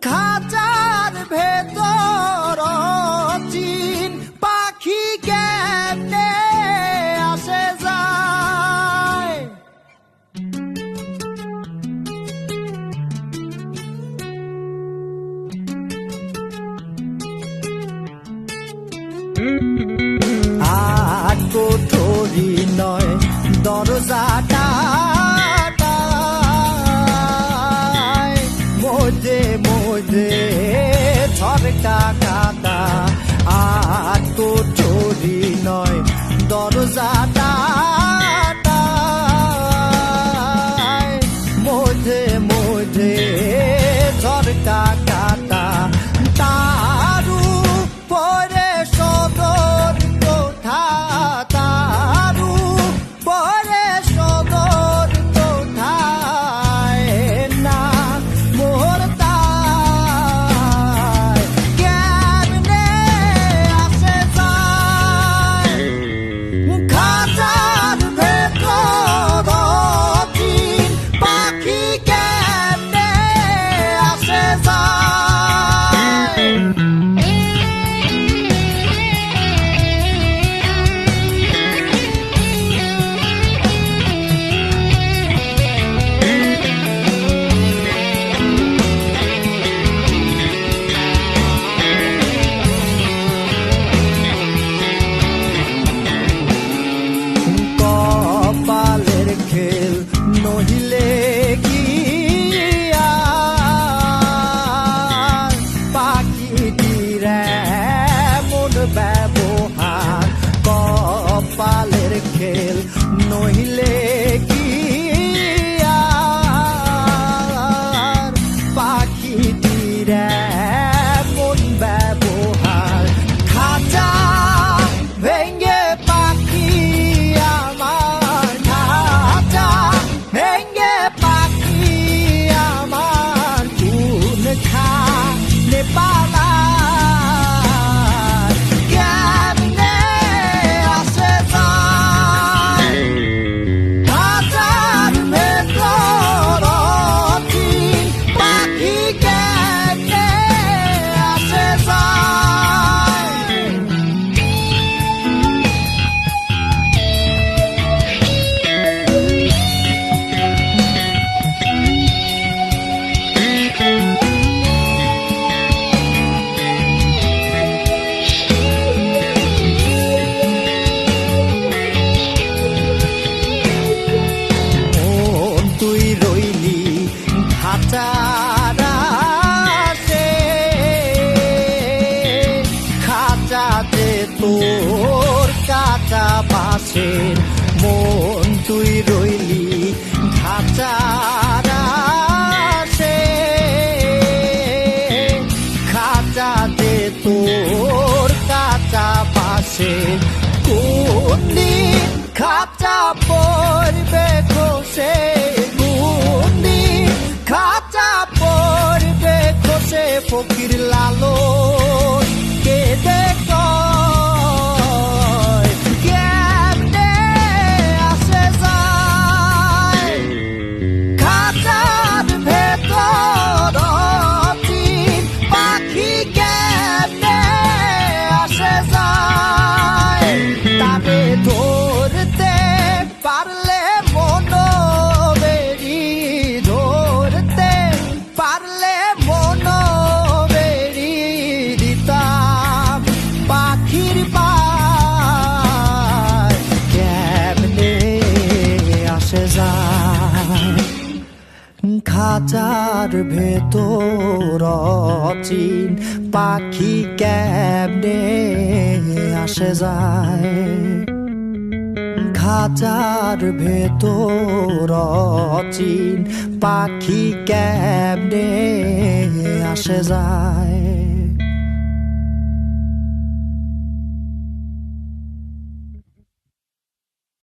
খাঁচার ভেতর চিন পাখি কেমনে আসে যায়। কোঠরি নয় দরজাটা মধ্যে মধ্যে ঝরকা কাটা। কোঠরি নয় দরজাটা মধ্যে মধ্যে ঝরকা কাটা। তারু পরে সদর কোঠা তারু পরে সদর কোঠায় না মোর তাই কেমনে আসে যায়। খাঁচার ভেতর চিন পাখি কেমনে আসে যায়। কপালের খেল নহিলে কি আর পাখিটির এমন ব্যবহার। কপালের খেল নহিলে কি আর পাখিটির এমন ব্যবহার। খাঁচা ভেঙ্গে পাখি আমার খাঁচা ভেঙ্গে পাখি আমার কোন খানে পালায় কেমনে আসে যায়। খাঁচার ভেতর চিন পাখি কেমনে আসে যায়। তুই রইলি খাঁচার আশে খাঁচাতে তোর কাঁচা বাসের মন। তুই রইলি খাঁচার আশে খাঁচাতে তোর কাঁচা বাসের কোনদিন খাঁচা পড়বে খসে কোনদিন খাঁচা পড়বে খসে। ফকির লালন কেঁদে কয় কেমনে আসে যায়। খাঁচার ভেতর চিন পাখি কেমনে আসে যায়। তারে ধরতে পারলে মন বেরি ধরতে পারলে মন বেরি দিতাম পাখির পায় কেমনে আসে যায়। খাঁচার ভেতর চিন পাখি কেমনে আসে যায়। খাঁচার ভেতর চিন পাখি কেমনে আসে যায়।